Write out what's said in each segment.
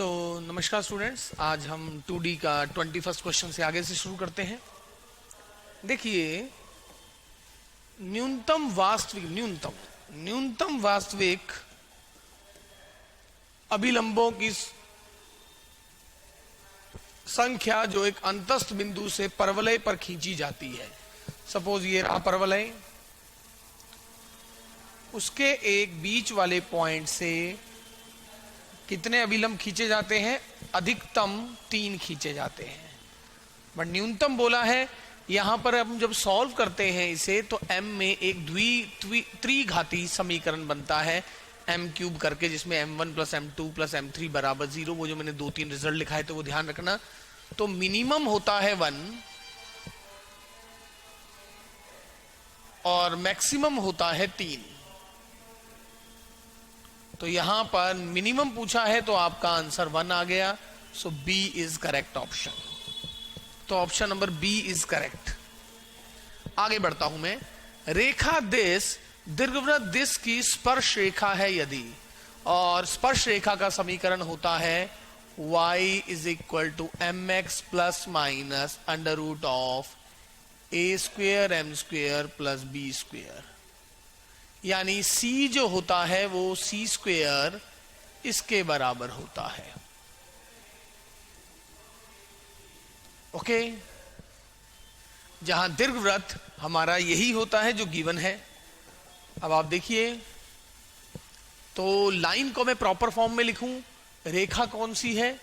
नमस्कार स्टूडेंट्स, आज हम 2D का 21st क्वेश्चन से आगे से शुरू करते हैं। देखिए, न्यूनतम वास्तविक अभिलंबों की संख्या जो एक अंतस्थ बिंदु से परवलय पर खींची जाती है। सपोज ये रहा परवलय, उसके एक बीच वाले पॉइंट से कितने अभिलंब खींचे जाते हैं? अधिकतम 3 खींचे जाते हैं। बट न्यूनतम बोला है। यहां पर हम जब सॉल्व करते हैं इसे तो m में एक त्रिघाती समीकरण बनता है m³ करके, जिसमें m1 plus m2 plus m3 बराबर 0। वो जो मैंने 2-3 रिजल्ट लिखा है तो वो ध्यान रखना। तो मिनिमम होता है 1 और मैक्सिमम होता है 3। तो यहां पर मिनिमम पूछा है तो आपका आंसर 1 आ गया। So B is correct option. तो option number B is correct. आगे बढ़ता हूं मैं। रेखा दिस, दीर्घवृत्त दिस की स्पर्श रेखा है यदि, और स्पर्श रेखा का समीकरण होता है y is equal to mx plus minus under root of a square m square plus b square, यानी c जो होता है वो c स्क्वेयर इसके बराबर होता है। ओके, जहां दीर्घवृत्त हमारा यही होता है जो गिवन है। अब आप देखिए, तो लाइन को मैं प्रॉपर फॉर्म में लिखूं। रेखा कौन सी है?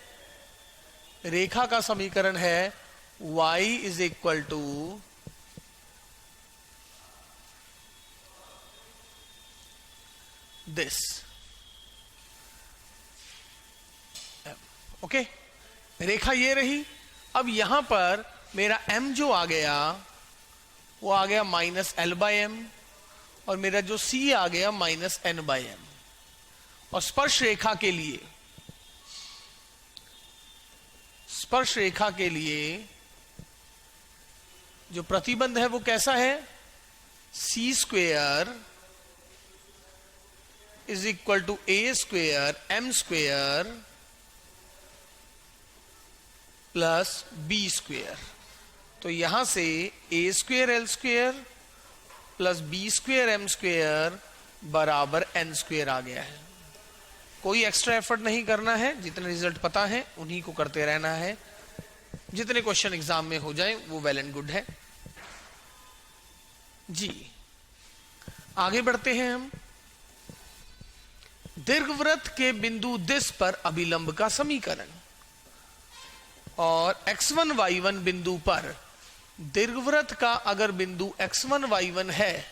रेखा का समीकरण है y is equal to this. Okay, रेखा ये रही। अब यहां पर मेरा m जो आ गया वो आ गया माइनस एल बाई एम, और मेरा जो c आ गया माइनस एन बाई एम। और स्पर्श रेखा के लिए जो प्रतिबंध है वो कैसा है? c square is equal to a square m square plus b square. तो यहां से a square l square plus b square m square बराबर n स्क्वेयर आ गया है। कोई एक्स्ट्रा एफर्ट नहीं करना है, जितने रिजल्ट पता है उन्हीं को करते रहना है। जितने क्वेश्चन एग्जाम में हो जाए वो वेल एंड गुड है जी। आगे बढ़ते हैं हम। दीर्घवृत्त के बिंदु दिस पर अभिलंब का समीकरण, और x1 y1 बिंदु पर दीर्घवृत्त का अगर बिंदु x1 y1 है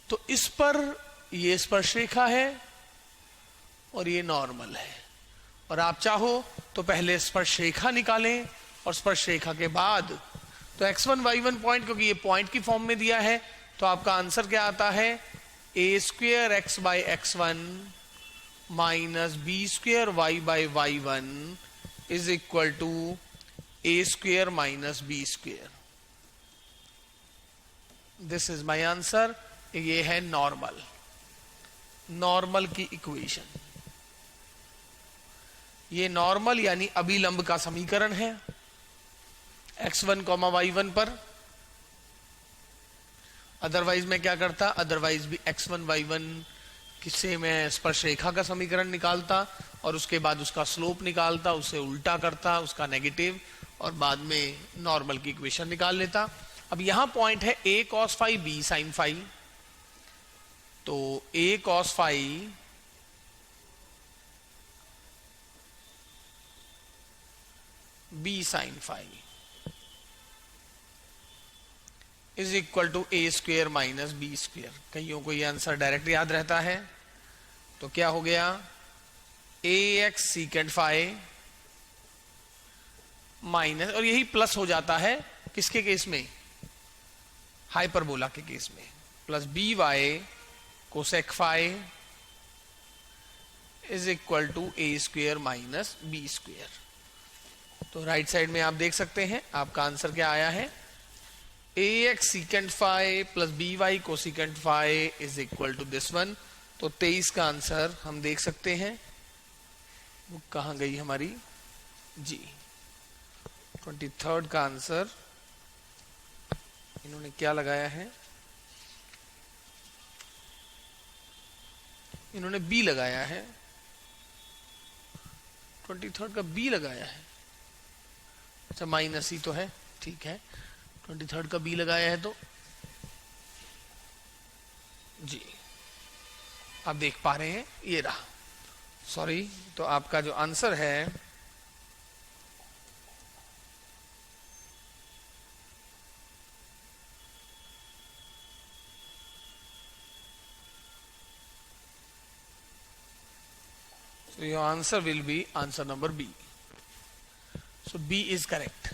तो इस पर ये स्पर्श रेखा है और ये नॉर्मल है। और आप चाहो तो पहले स्पर्श रेखा निकालें और स्पर्श रेखा के बाद तो x1 y1 पॉइंट, क्योंकि ये पॉइंट की फॉर्म में दिया है तो आपका आंसर क्या आता है? a square x by x1 minus B square y by y1 is equal to a square minus B square. This is my answer. ये है नॉर्मल की इक्वेशन। ये नॉर्मल यानी अभिलंब का समीकरण है x1, y1 पर। अदरवाइज मैं क्या करता? अदरवाइज भी x1 y1 से मैं स्पर्श रेखा का समीकरण निकालता और उसके बाद उसका स्लोप निकालता, उसे उल्टा करता, उसका नेगेटिव, और बाद में नॉर्मल की इक्वेशन निकाल लेता। अब यहां पॉइंट है a cos phi b sin phi. तो a cos phi b sin phi is equal to a square minus b square. कईयों को ये आंसर डायरेक्ट याद रहता है। तो क्या हो गया? ax सीकेंड फाई माइनस, और यही प्लस हो जाता है किसके केस में? हाइपरबोला के केस में। Plus B Y cosec phi is equal to A square minus B square. तो राइट साइड में आप देख सकते हैं आपका आंसर क्या आया है? A X secant phi plus B Y cosecant phi is equal to this one. तो 23 का आंसर हम देख सकते हैं, वो कहां गई हमारी जी। 23 का आंसर इन्होंने क्या लगाया है, इन्होंने बी लगाया है। 23 का बी लगाया है, अच्छा माइनस ही तो है, ठीक है। 23 का बी लगाया है तो जी आप देख पा रहे हैं ये रहा, सॉरी। तो आपका जो आंसर है so your answer will be answer number B. So B is correct.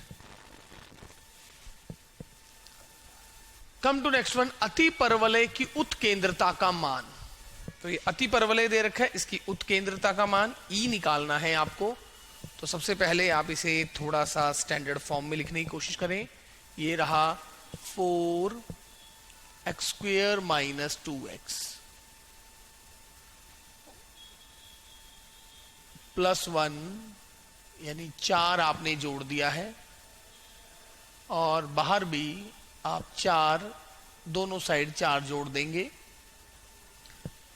Come to next one. अति परवलय की उत्केंद्रता का मान। तो ये अति परवलय दे रखा है, इसकी उत्केंद्रता का मान E निकालना है आपको। तो सबसे पहले आप इसे थोड़ा सा स्टैंडर्ड फॉर्म में लिखने की कोशिश करें। ये रहा 4x² माइनस 2x प्लस 1, यानी 4 आपने जोड़ दिया है, और बाहर भी आप 4 दोनों साइड 4 जोड़ देंगे।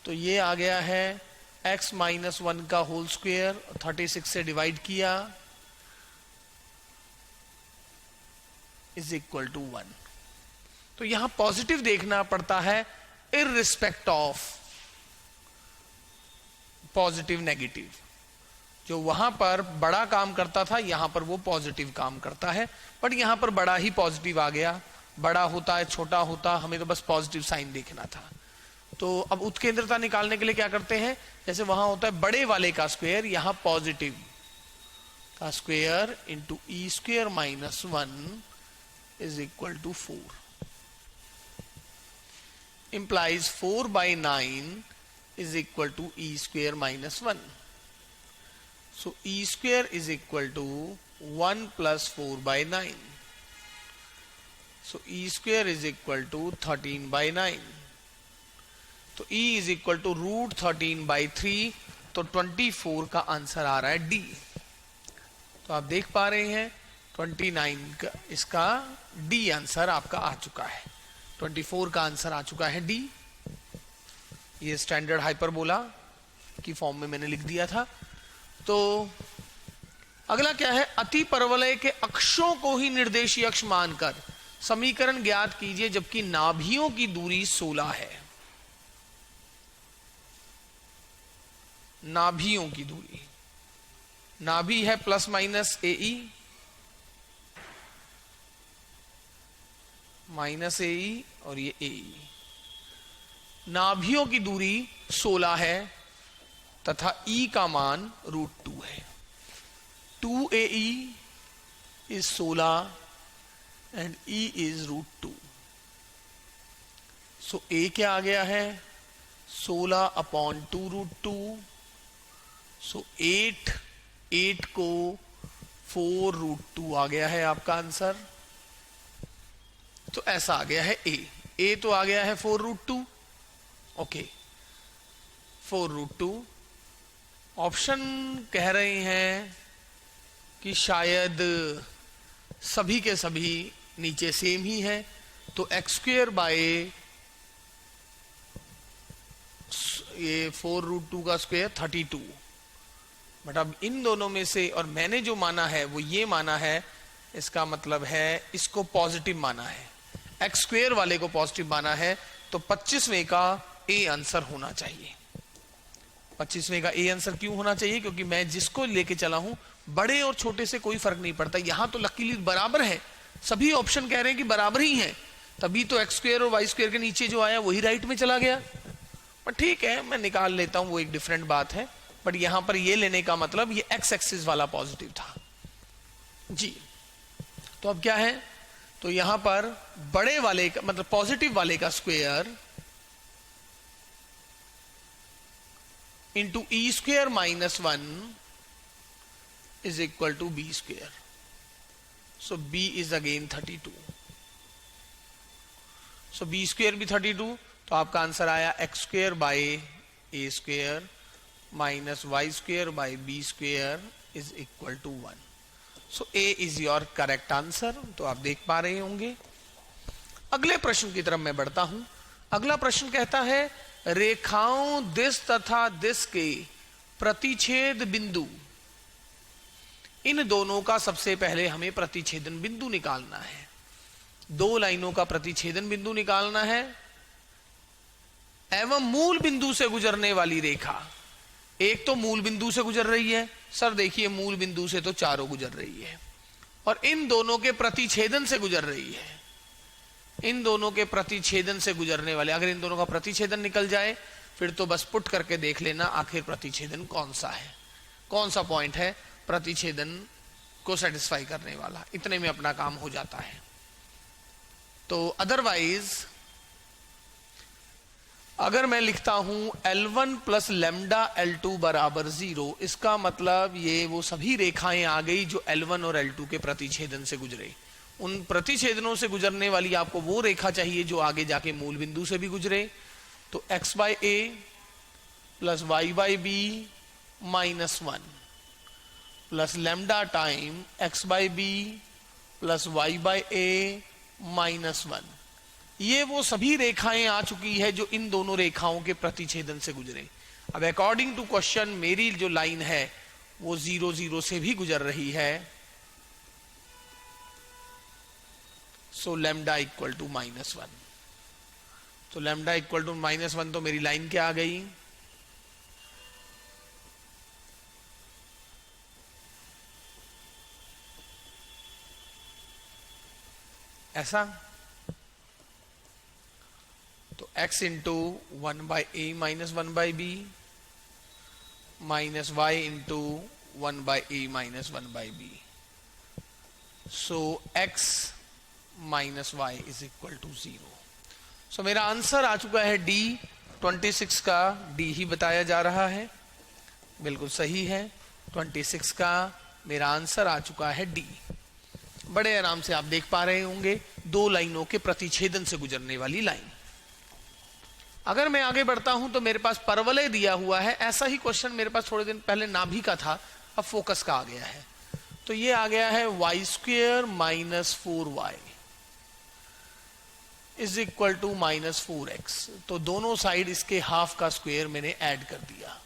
तो ये आ गया है x माइनस 1 का होल स्क्वायर, 36 से डिवाइड किया इज इक्वल टू 1। तो यहां पॉजिटिव देखना पड़ता है इररिस्पेक्ट ऑफ पॉजिटिव नेगेटिव। जो वहां पर बड़ा काम करता था यहां पर वो पॉजिटिव काम करता है, बट यहां पर बड़ा ही पॉजिटिव आ गया। बड़ा होता है छोटा होता, हमें तो बस पॉजिटिव साइन देखना था। तो अब उत्केंद्रता निकालने के लिए क्या करते हैं, जैसे वहां होता है बड़े वाले का स्क्वायर, यहां पॉजिटिव का square into E² minus 1 is equal to 4 implies 4/9 is equal to E² minus 1। So E² is equal to 1 plus 4/9. So E² is equal to 13/9. तो E is equal to √13/3। तो 24 का आंसर आ रहा है D। तो आप देख पा रहे हैं 29 का इसका D आंसर आपका आ चुका है। 24 का आंसर आ चुका है D। ये स्टैंडर्ड हाइपरबोला की फॉर्म में मैंने लिख दिया था। तो अगला क्या है, अति परवलय के अक्षों को ही निर्देशीय अक्ष मानकर समीकरण ज्ञात कीजिए जबकि नाभियों की दूरी 16 है। नाभियों की दूरी, नाभि है plus minus AE, minus AE और ये AE। नाभियों की दूरी 16 है तथा E का मान √2 है। 2AE is 16 and E is √2। So A क्या आ गया है 16/2√2। So 8 को 4√2 आ गया है आपका आंसर। तो ऐसा आ गया है A तो आ गया है 4√2। ओके 4√2। ऑप्शन कह रहे हैं कि शायद सभी के सभी नीचे सेम ही है, तो x² बाय ये 4√2 का स्क्वायर 32। बट अब इन दोनों में से, और मैंने जो माना है वो ये माना है, इसका मतलब है इसको पॉजिटिव माना है, x² वाले को पॉजिटिव माना है। तो 25वें का A आंसर होना चाहिए। 25वें का A आंसर क्यों होना चाहिए, क्योंकि मैं जिसको लेके चला हूं बड़े और छोटे से कोई फर्क नहीं पड़ता। यहां तो लकीली बराबर है, सभी ऑप्शन कह रहे हैं कि बराबर ही है, तभी तो x² और y² के नीचे जो आया वही राइट में चला गया। पर ठीक है मैं निकाल लेता हूं, वो एक डिफरेंट बात है। बट यहां पर ये लेने का मतलब ये x एक्सिस वाला पॉजिटिव था जी। तो अब क्या है, तो यहां पर बड़े वाले का मतलब पॉजिटिव वाले का square into E² minus 1 is equal to B²। So B is again 32। So B square भी 32, तो आपका आंसर आया X square by A square minus Y square by B square is equal to 1. So A is your correct answer. तो आप देख पा रहे होंगे. अगले प्रश्न की तरफ मैं बढ़ता हूं. अगला प्रश्न कहता है रेखाओं दिस तथा दिस के प्रतिच्छेद बिंदु, इन दोनों का सबसे पहले हमें प्रतिच्छेदन बिंदु निकालना है. दो लाइनों का प्रतिच्छेदन बिंदु निकालना है एवं मूल बिंदु से गुजरने वाली रेखा. एक तो मूल बिंदु से गुजर रही है. सर देखिए मूल बिंदु से तो चारों गुजर रही है और इन दोनों के प्रतिच्छेदन से गुजर रही है. इन दोनों के प्रतिच्छेदन से गुजरने वाले, अगर इन दोनों का प्रतिच्छेदन निकल जाए फिर तो बस पुट करके देख लेना आखिर प्रतिच्छेदन कौन सा है, कौन सा पॉइंट है प्रतिच्छेदन को सेटिस्फाई करने वाला. इतने में अपना काम हो जाता है. तो अदरवाइज अगर मैं लिखता हूं L1 प्लस लेमडा L2 बराबर 0, इसका मतलब ये वो सभी रेखाएं आ गई जो L1 और L2 के प्रतिच्छेदन से गुजरे. उन प्रतिच्छेदनों से गुजरने वाली आपको वो रेखा चाहिए जो आगे जाके मूल बिंदु से भी गुजरे. तो x by A plus Y by B minus 1 plus lambda time x by B plus Y by A minus 1. ये वो सभी रेखाएं आ चुकी है जो इन दोनों रेखाओं के प्रतिच्छेदन से गुजरे. अब अकॉर्डिंग टू क्वेश्चन मेरी जो लाइन है वो 0 0 से भी गुजर रही है. So lambda equal to minus 1. तो लेमडा इक्वल टू माइनस 1 तो मेरी लाइन क्या आ गई, ऐसा. तो x into 1 by A minus 1 by B minus Y into 1 by A minus 1 by B. So x minus Y is equal to 0. So मेरा answer आ चुका है D. 26 का D ही बताया जा रहा है. बिल्कुल सही है. 26 का मेरा आंसर आ चुका है D. बड़े आराम से आप देख पा रहे होंगे दो लाइनों के प्रतिच्छेदन से गुजरने वाली लाइन. अगर मैं आगे बढ़ता हूं तो मेरे पास परवलय दिया हुआ है. ऐसा ही क्वेश्चन मेरे पास थोड़े दिन पहले नाभि का था, अब फोकस का आ गया है. तो ये आ गया है Y square minus 4y is equal to minus 4x. तो दोनों साइड इसके हाफ का स्क्वेयर मैंने ऐड कर दिया.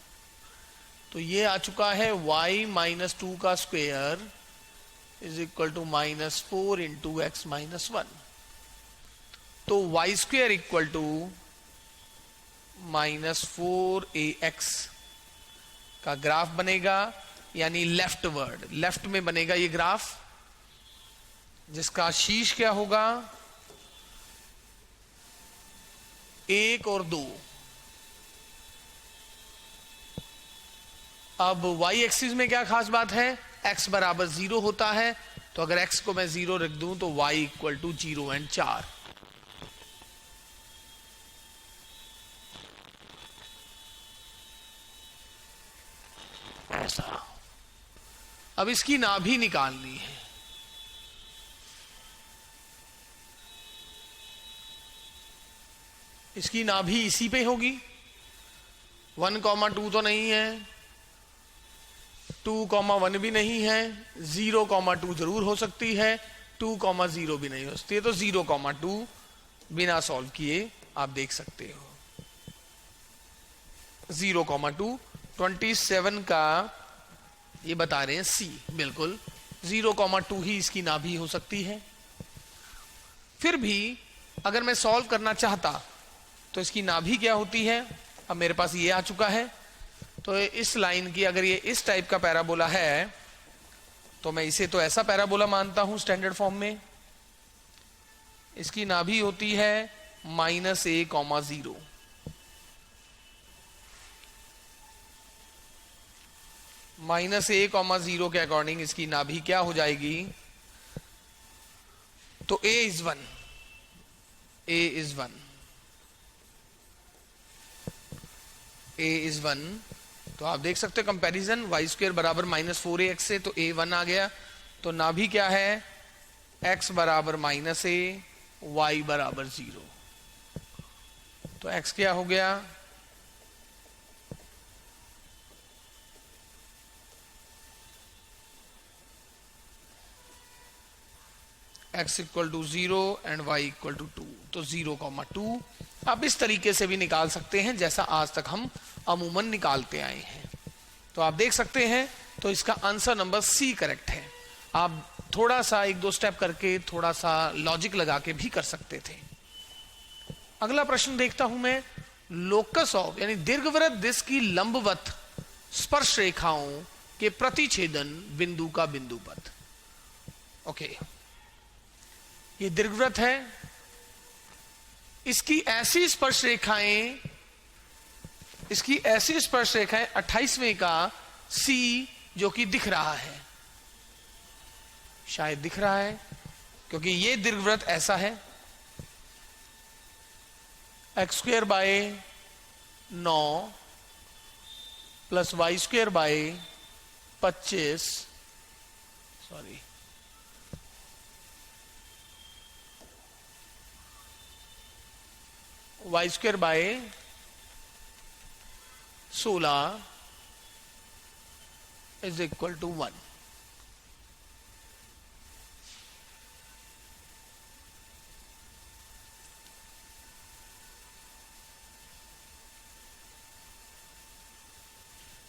तो ये आ चुका है y माइनस 2 का square is equal to minus 4 into X minus 1. तो y square equal to minus 4ax का ग्राफ बनेगा, यानी लेफ्ट वर्ड, लेफ्ट में बनेगा ये ग्राफ, जिसका शीर्ष क्या होगा 1 और 2. अब y एक्सिस में क्या खास बात है, x बराबर 0 होता है. तो अगर x को मैं 0 रख दूं तो y इक्वल टू 0 एंड 4. ऐसा. अब इसकी नाभि निकालनी है. इसकी नाभि इसी पे होगी. 1,2 तो नहीं है, 2,1 भी नहीं है, 0,2 जरूर हो सकती है, 2,0 भी नहीं हो सकती है. तो 0,2 बिना सॉल्व किए आप देख सकते हो. 0,2 27 का ये बता रहे हैं C. बिल्कुल 0,2 ही इसकी नाभि हो सकती है. फिर भी अगर मैं सॉल्व करना चाहता तो इसकी नाभि क्या होती है. अब मेरे पास ये आ चुका है. तो इस लाइन की अगर ये इस टाइप का पैराबोला है तो मैं इसे तो ऐसा पैराबोला मानता हूं स्टैंडर्ड फॉर्म में. इसकी नाभि होती है -a,0. -a,0 के अकॉर्डिंग इसकी नाभि क्या हो जाएगी. तो a is 1. a is 1. a is 1. तो आप देख सकते हो कंपैरिजन y स्क्वायर बराबर -4ax से, तो a 1 आ गया. तो नाभि क्या है, x बराबर -a, y बराबर 0. तो x क्या हो गया, x equal to 0 and y equal to 2, तो 0,2 आप इस तरीके से भी निकाल सकते हैं जैसा आज तक हम अमूमन निकालते आए हैं। तो आप देख सकते हैं, तो इसका आंसर नंबर सी करेक्ट है। आप थोड़ा सा एक दो स्टेप करके थोड़ा सा लॉजिक लगा के भी कर सकते थे। अगला प्रश्न देखता हूं मैं, लोकस ऑफ यानी दीर्घवृत्त डिस्क की लंबवत स्पर्श रेखाओं के प्रतिछेदन बिंदु का बिंदुपथ। ओके, ये दीर्घवृत्त है, इसकी ऐसी स्पर्श रेखाएं 28वें का सी जो कि दिख रहा है, शायद दिख रहा है क्योंकि ये दीर्घवृत्त ऐसा है, x² by 9 plus y² by 25, sorry y² by 16 is equal to 1।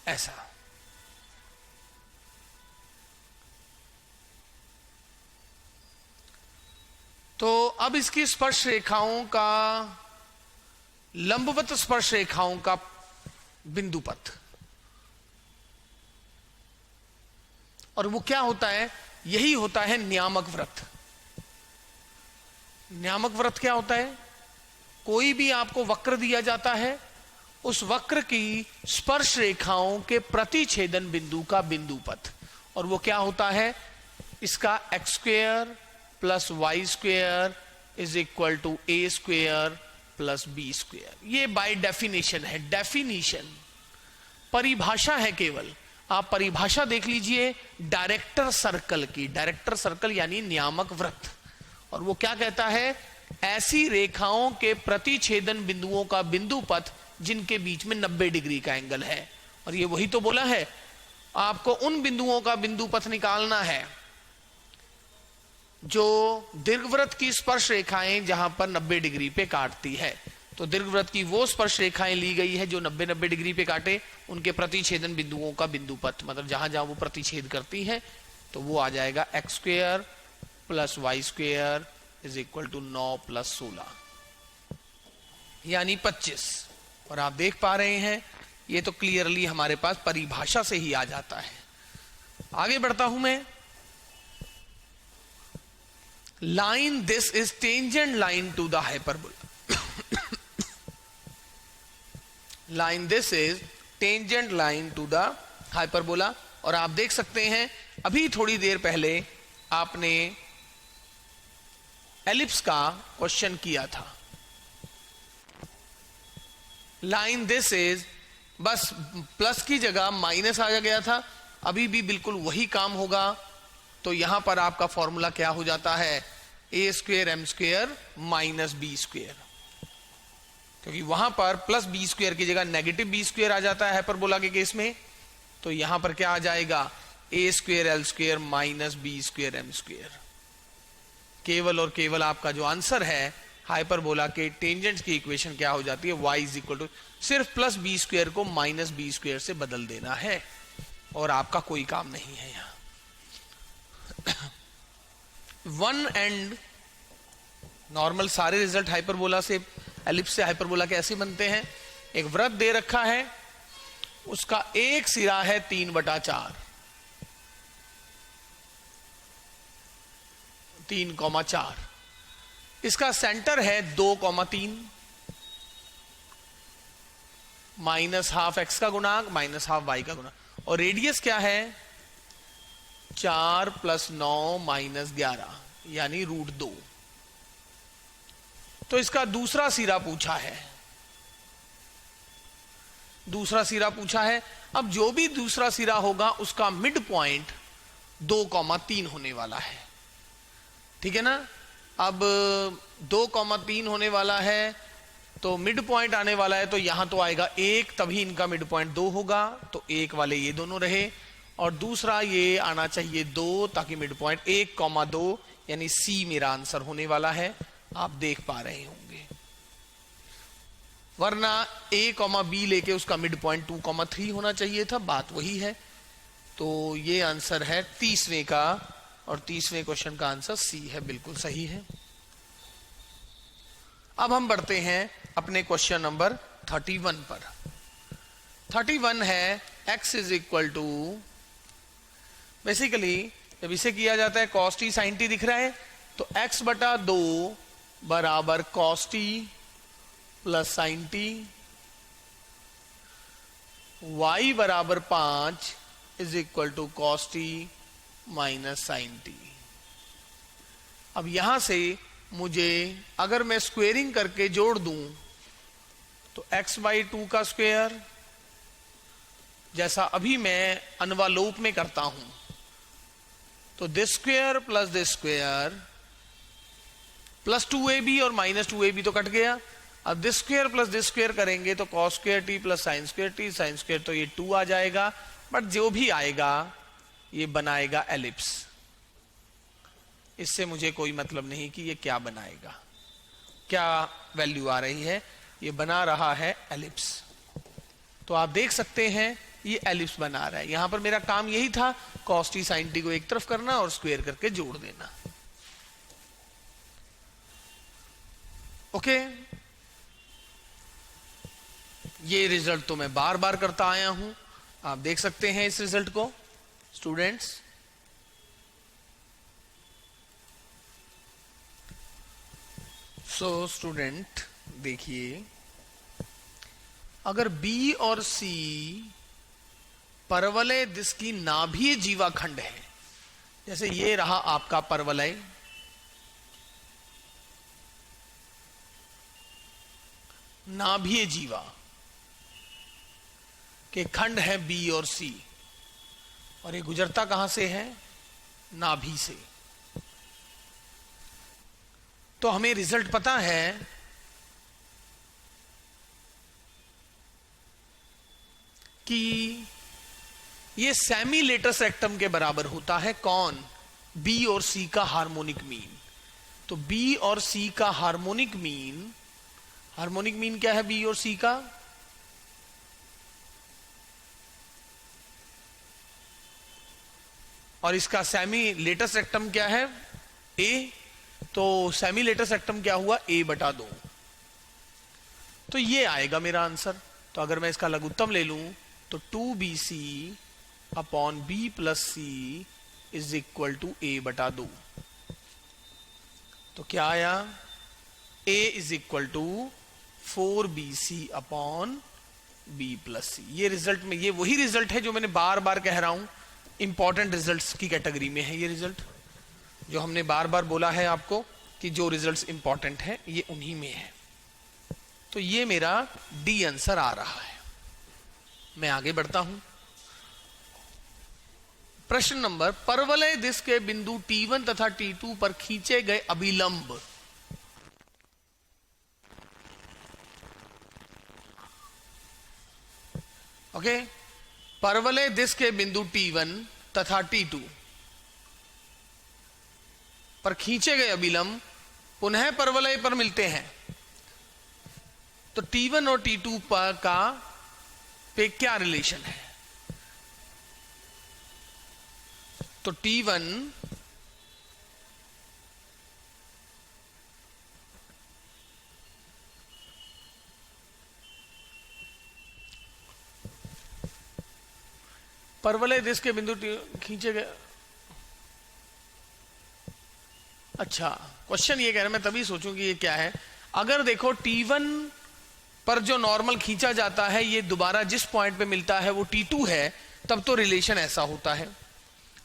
ऐसा तो अब इसकी स्पर्श रेखाओं का, लंबवत स्पर्श रेखाओं का बिंदुपथ, और वो क्या होता है, यही होता है नियामक वृत्त। नियामक वृत्त क्या होता है, कोई भी आपको वक्र दिया जाता है, उस वक्र की स्पर्श रेखाओं के प्रतिछेदन बिंदु का बिंदुपथ, और वो क्या होता है, इसका x² plus y² is equal to a² plus b²। ये बाय डेफिनेशन है, डेफिनेशन परिभाषा है केवल। आप परिभाषा देख लीजिए डायरेक्टर सर्कल की, डायरेक्टर सर्कल यानी नियामक वृत्त, और वो क्या कहता है, ऐसी रेखाओं के प्रतिछेदन बिंदुओं का बिंदुपथ जिनके बीच में 90 डिग्री का एंगल है। और ये वही तो बोला है, आपको उन बिंदुओं का बिंदुपथ निकालना है जो दीर्घवृत्त की स्पर्श रेखाएं जहां पर 90 डिग्री पे काटती है। तो दीर्घवृत्त की वो स्पर्श रेखाएं ली गई है जो 90 डिग्री पे काटे, उनके प्रतिछेदन बिंदुओं का बिंदुपथ, मतलब जहां जहां वो प्रतिछेद करती है, तो वो आ जाएगा x² plus y² is equal to 9 plus 16 यानी 25। और आप देख पा रहे हैं ये तो क्लियरली हमारे पास परिभाषा से ही आ जाता है। आगे बढ़ता हूं मैं, line this is tangent line to the hyperbola. Line this is tangent line to the hyperbola. और आप देख सकते हैं अभी थोड़ी देर पहले आपने एलिप्स का क्वेश्चन किया था। लाइन दिस इज, बस प्लस की जगह माइनस आ गया था, अभी भी बिल्कुल वही काम होगा। तो यहां पर आपका फॉर्मूला क्या हो जाता है, a² m² माइनस b², क्योंकि वहां पर प्लस b² की जगह नेगेटिव b² आ जाता है हाइपरबोला के केस में। तो यहां पर क्या आ जाएगा, a² l² minus b² m²। केवल और केवल आपका जो आंसर है हाइपरबोला के टेंजेंट्स की इक्वेशन क्या हो जाती है, y इज इक्वल टू, सिर्फ प्लस b² को माइनस b² से बदल देना है और आपका कोई काम नहीं है यहां। वन एंड नॉर्मल सारे रिजल्ट हाइपरबोला से, एलिप्स से हाइपरबोला के ऐसे बनते हैं। एक वृत्त दे रखा है, उसका एक सिरा है 3/4, 3,4, इसका सेंटर है 2,3, माइनस हाफ x का गुणांक माइनस हाफ y का गुणांक, और रेडियस क्या है 4 प्लस 9 माइनस 11 यानी √2। तो इसका दूसरा सिरा पूछा है, दूसरा सिरा पूछा है। अब जो भी दूसरा सिरा होगा उसका मिड पॉइंट 2,3 होने वाला है, ठीक है ना। अब 2,3 होने वाला है तो मिड पॉइंट आने वाला है, तो यहां तो आएगा 1, तभी इनका मिड पॉइंट 2 होगा, तो 1 वाले ये दोनों रहे, और दूसरा ये आना चाहिए 2, ताकि मिड पॉइंट 1,2, यानी सी मेरा आंसर होने वाला है। आप देख पा रहे होंगे, वरना a, b लेके उसका मिड पॉइंट 2,3 होना चाहिए था, बात वही है। तो ये आंसर है 30वें का, और 30वें क्वेश्चन का आंसर सी है, बिल्कुल सही है। अब हम बढ़ते हैं अपने क्वेश्चन नंबर 31 पर। 31 है x is equal to, basically जब इसे किया जाता है cos t sin t दिख रहा है, तो x बटा 2 बराबर cos t plus sin t, y बराबर 5 is equal to cos t minus sin t। अब यहां से मुझे अगर मैं स्क्वेयरिंग करके जोड़ दूं, तो x बाई 2 का स्क्वेयर, जैसा अभी मैं अनवालोप में करता हूं, तो this square plus this square plus 2ab और माइनस 2ab तो कट गया। अब this square plus this square करेंगे तो cos square t plus sine square t, sine square तो ये 2 आ जाएगा, बट जो भी आएगा ये बनाएगा एलिप्स। इससे मुझे कोई मतलब नहीं कि ये क्या बनाएगा, क्या वैल्यू आ रही है, ये बना रहा है एलिप्स। तो आप देख सकते हैं ये एलिप्स बना रहा है। यहां पर मेरा काम यही था, cos t sin t को एक तरफ करना और स्क्वेयर करके जोड़ देना। ओके, ये रिजल्ट तो मैं बार बार करता आया हूं, आप देख सकते हैं इस रिजल्ट को स्टूडेंट्स। सो स्टूडेंट देखिए, अगर B और C परवलय दिश की नाभीय जीवाखंड है, जैसे ये रहा आपका परवलय, नाभीय जीवा के खंड है B और C, और ये गुजरता कहां से है, नाभि से। तो हमें रिजल्ट पता है कि ये सेमी लेटस रेक्टम के बराबर होता है। कौन, B और C का हार्मोनिक मीन। तो B और C का हार्मोनिक मीन, हार्मोनिक मीन क्या है B और C का, और इसका सेमी लेटस रेक्टम क्या है A। तो सेमी लेटस रेक्टम क्या हुआ, A बटा 2। तो ये आएगा मेरा आंसर। तो अगर मैं इसका लघुत्तम ले लूं तो 2BC upon B plus C is equal to A बटा 2। तो क्या आया, A is equal to 4BC upon B plus C। ये रिजल्ट में, ये वही रिजल्ट है जो मैंने बार बार कह रहा हूं, इंपॉर्टेंट रिजल्ट्स की कैटेगरी में है ये रिजल्ट, जो हमने बार बार बोला है आपको कि जो रिजल्ट्स इंपॉर्टेंट हैं ये उन्हीं में है। तो ये मेरा डी आंसर आ रहा है। मैं आगे बढ़ता हूं। प्रश्न नंबर, परवलय दिश के बिंदु T1 तथा T2 पर खींचे गए अभिलंब ओके, परवलय दिश के बिंदु T1 तथा T2 पर खींचे गए अभिलंब पुनः परवलय पर मिलते हैं। तो T1 और T2 पर का पे क्या रिलेशन है। तो T1 परवलय दिश के बिंदु खींचे गए। अच्छा, क्वेश्चन ये कह रहा है, मैं तभी सोचूं कि ये क्या है। अगर देखो T1 पर जो नॉर्मल खींचा जाता है, ये दोबारा जिस पॉइंट पे मिलता है वो T2 है, तब तो रिलेशन ऐसा होता है।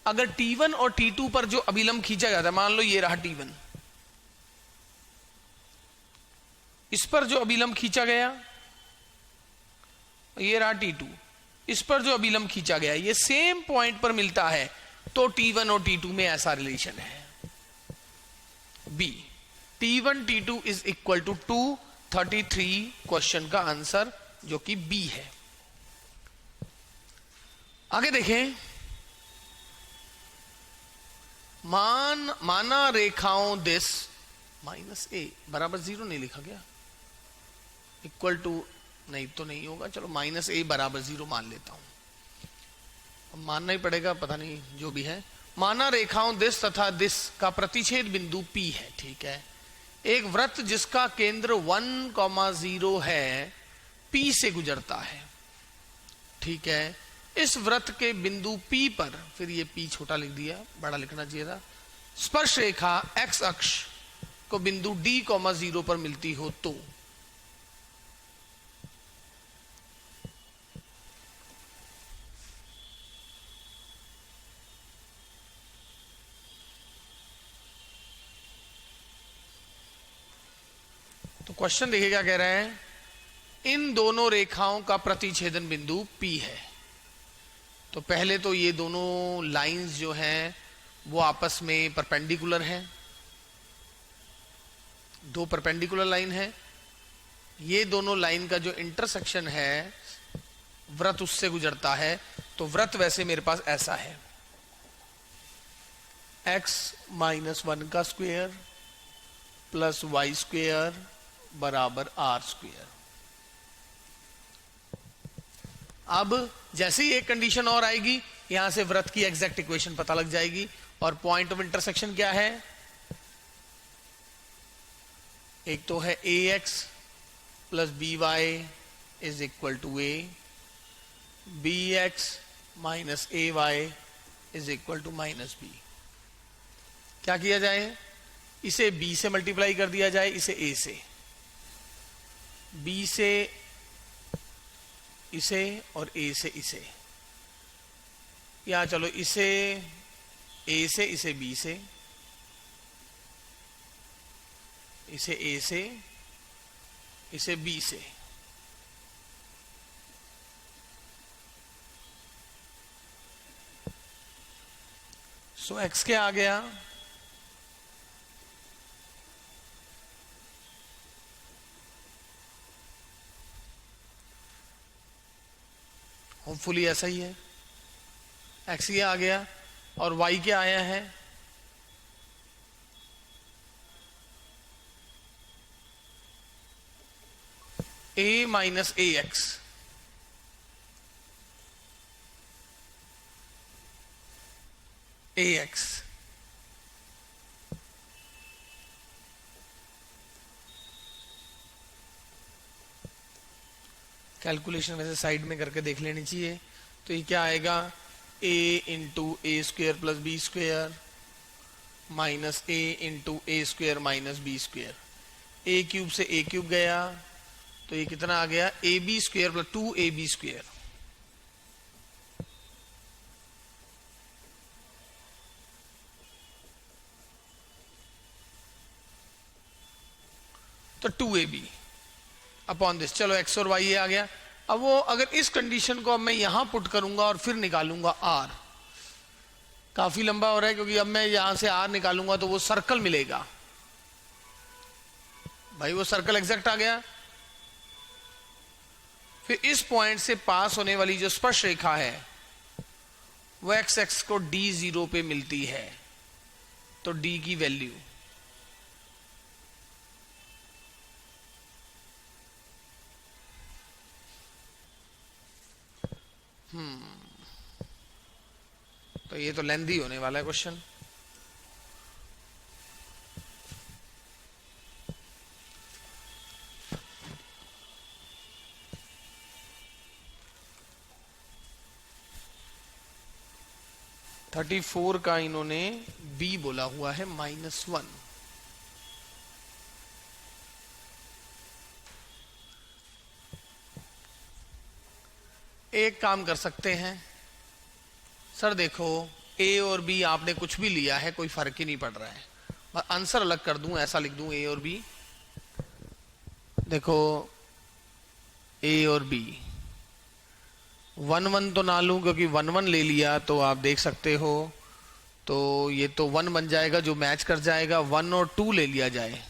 अगर T1 और T2 पर जो अभिलंब खींचा जाता है, मान लो ये रहा T1, इस पर जो अभिलंब खींचा गया, ये रहा T2, इस पर जो अभिलंब खींचा गया, ये सेम पॉइंट पर मिलता है, तो T1 और T2 में ऐसा रिलेशन है। B, T1 T2 is equal to 2, 33 question का आंसर जो कि बी है। आगे देखें, माना रेखाओं दिस माइनस ए बराबर 0 नहीं लिखा गया, इक्वल टू नहीं तो नहीं होगा, चलो माइनस ए बराबर 0 मान लेता हूं, अब मानना ही पड़ेगा, पता नहीं जो भी है। माना रेखाओं दिस तथा दिस का प्रतिच्छेद बिंदु P है, ठीक है। एक वृत्त जिसका केंद्र 1,0 है P से गुजरता है, ठीक है। इस वृत्त के बिंदु P पर, फिर ये P छोटा लिख दिया, बड़ा लिखना चाहिए था, स्पर्श रेखा x अक्ष को बिंदु D,0 पर मिलती हो तो क्वेश्चन देखिए क्या कह रहा है, इन दोनों रेखाओं का प्रतिच्छेदन बिंदु P है। तो पहले तो ये दोनों लाइंस जो हैं वो आपस में परपेंडिकुलर हैं, दो परपेंडिकुलर लाइन है। ये दोनों लाइन का जो इंटरसेक्शन है वृत्त उससे गुजरता है, तो वृत्त वैसे मेरे पास ऐसा है, x-1 का स्क्वायर प्लस y स्क्वायर बराबर r स्क्वायर। अब जैसे ही एक कंडीशन और आएगी, यहां से वृत्त की एग्जैक्ट इक्वेशन पता लग जाएगी। और पॉइंट ऑफ इंटरसेक्शन क्या है, एक तो है ax plus by is equal to a, bx minus ay is equal to minus b। क्या किया जाए, इसे b से मल्टीप्लाई कर दिया जाए, इसे a से, b से इसे और a से इसे, या चलो इसे a से, इसे b से, इसे a से, इसे b से। सो x क्या आ गया, होपफुली ऐसा ही है, x ये आ गया, और y क्या आया है, a minus ax। ax calculation वैसे साइड में करके देख लेनी चाहिए। तो ये क्या आएगा, a into A square plus B square minus a into A square minus B square, a cube से a क्यूब गया, तो ये कितना आ गया, A B square plus 2ab square. तो 2ab अपॉन दिस, चलो x और y ये आ गया। अब वो अगर इस कंडीशन को अब मैं यहां पुट करूंगा और फिर निकालूंगा r, काफी लंबा हो रहा है क्योंकि अब मैं यहां से r निकालूंगा तो वो सर्कल मिलेगा, भाई वो सर्कल एग्जैक्ट आ गया। फिर इस पॉइंट से पास होने वाली जो स्पर्श रेखा है वो x एक्स को d0 पे मिलती है, तो d की वैल्यू तो ये तो लेंथी होने वाला है क्वेश्चन। (34) का इन्होंने b बोला हुआ है -1। एक काम कर सकते हैं सर, देखो a और b आपने कुछ भी लिया है, कोई फर्क ही नहीं पड़ रहा है, मैं आंसर अलग कर दूं, ऐसा लिख दूं a और b। देखो a और b 1-1 तो ना लूं क्योंकि 1-1 ले लिया तो आप देख सकते हो, तो ये तो 1 बन जाएगा जो मैच कर जाएगा। 1 और 2 ले लिया जाए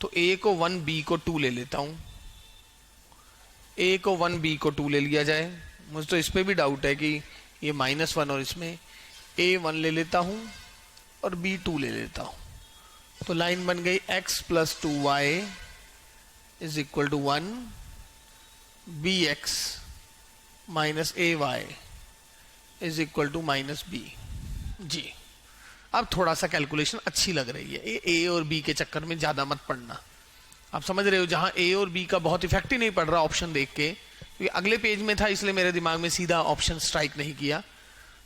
तो ए को 1 बी को 2 ले लेता हूं। ए को 1 बी को 2 ले लिया जाए। मुझे तो इस पे भी डाउट है कि ये -1 और इसमें ए 1 ले लेता हूं और बी 2 ले लेता हूं। तो लाइन बन गई x + 2y = 1 bx - ay = -b। जी, अब थोड़ा सा कैलकुलेशन अच्छी लग रही है। ए और बी के चक्कर में ज्यादा मत पड़ना। आप समझ रहे हो, जहां ए और बी का बहुत इफेक्ट ही नहीं पड़ रहा ऑप्शन देख के, क्योंकि अगले पेज में था इसलिए मेरे दिमाग में सीधा ऑप्शन स्ट्राइक नहीं किया।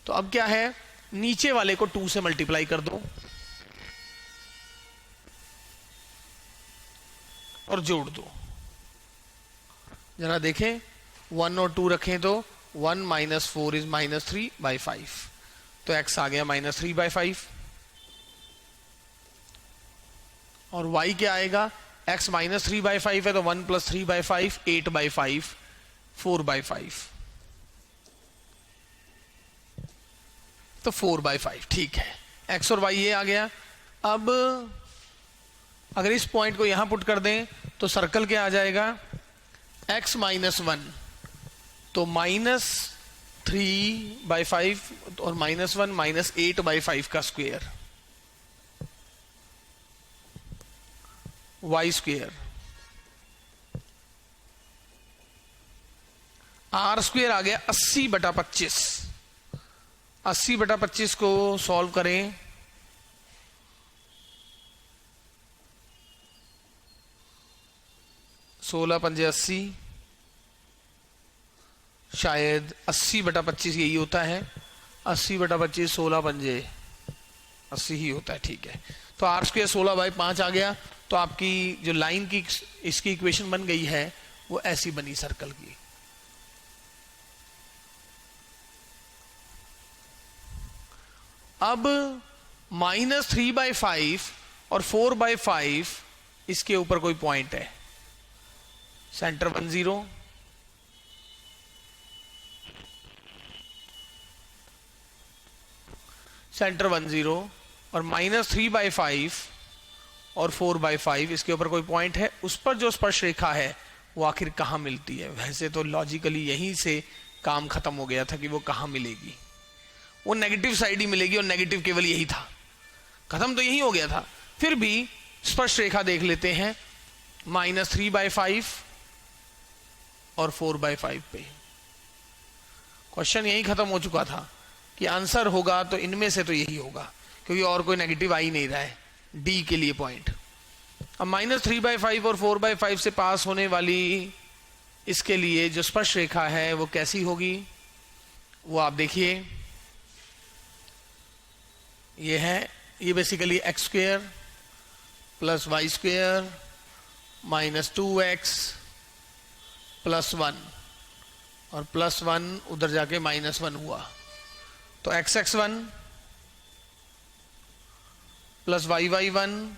तो अब क्या है, नीचे वाले को 2 से मल्टीप्लाई कर दो और जोड़ दो। जरा देखें, 1 और 2 रखें तो 1 - 4 = -3/5। तो x आ गया -3/5। और y क्या आएगा, x -3/5 है तो 1 + 3/5 8/5 4/5। तो 4/5 ठीक है। x और y ये आ गया। अब अगर इस पॉइंट को यहां पुट कर दें तो सर्कल क्या आ जाएगा, x - 1 तो -3/5 और -1 -8/5 का स्क्वायर y²। r² आ गया 80/25। 80/25 को सॉल्व करें, सोलह पंजे 80, शायद 80/25 यही होता है। 80/25 16 पंजे 80 ही होता है, ठीक है। तो r² 16/5 आ गया। तो आपकी जो लाइन की इसकी इक्वेशन बन गई है वो ऐसी बनी सर्कल की। अब -3/5 और 4/5 इसके ऊपर कोई पॉइंट है, सेंटर 1 0, सेंटर 1 0 और -3/5 और 4/5 इसके ऊपर कोई पॉइंट है। उस पर जो स्पर्श रेखा है वो आखिर कहां मिलती है। वैसे तो लॉजिकली यहीं से काम खत्म हो गया था कि वो कहां मिलेगी, वो नेगेटिव साइड ही मिलेगी और नेगेटिव केवल यही था, खत्म तो यही हो गया था। फिर भी स्पर्श रेखा देख लेते हैं, -3/5 और 4/5 पे क्वेश्चन यही खत्म हो चुका था कि आंसर होगा तो इनमें से तो यही होगा, क्योंकि और कोई नेगेटिव आ ही नहीं रहा है डी के लिए पॉइंट। अब -3/5 और 4/5 से पास होने वाली इसके लिए जो स्पर्श रेखा है वो कैसी होगी, वो आप देखिए। ये है, ये बेसिकली x² + y² - 2x + 1 और +1 उधर जाके -1 हुआ। तो x(x1) + y(y1)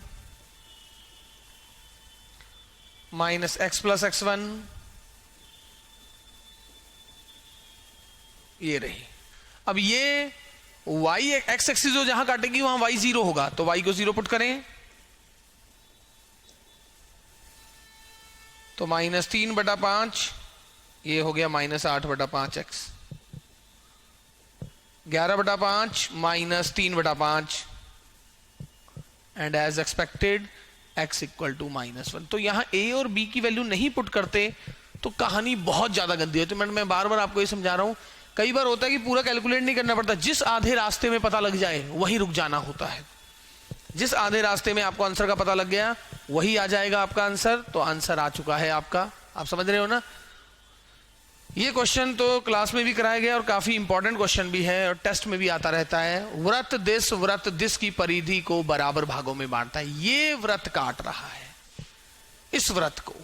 - x + x1 ये रही। अब ये y x एक्सिस जो जहां काटेगी वहां y 0 होगा, तो y को 0 पुट करें तो -3/5 ये हो गया -8/5x, 11/5 -3/5 and as expected x = -1। तो यहां a और b की वैल्यू नहीं पुट करते तो कहानी बहुत ज्यादा गंदी होती है। मैं बार बार आपको ये समझा रहा हूं, कई बार होता है कि पूरा कैलकुलेट नहीं करना पड़ता, जिस आधे रास्ते में पता लग जाए वहीं रुक जाना होता है। जिस आधे रास्ते में आपको आंसर का पता लग गया वही आ जाएगा आपका आंसर। तो आंसर आ चुका है आपका, आप समझ रहे हो ना। ये क्वेश्चन तो क्लास में भी कराया गया और काफी इंपॉर्टेंट क्वेश्चन भी है और टेस्ट में भी आता रहता है। वृत्त दिस की परिधि को बराबर भागों में बांटता है। ये वृत्त काट रहा है इस वृत्त को,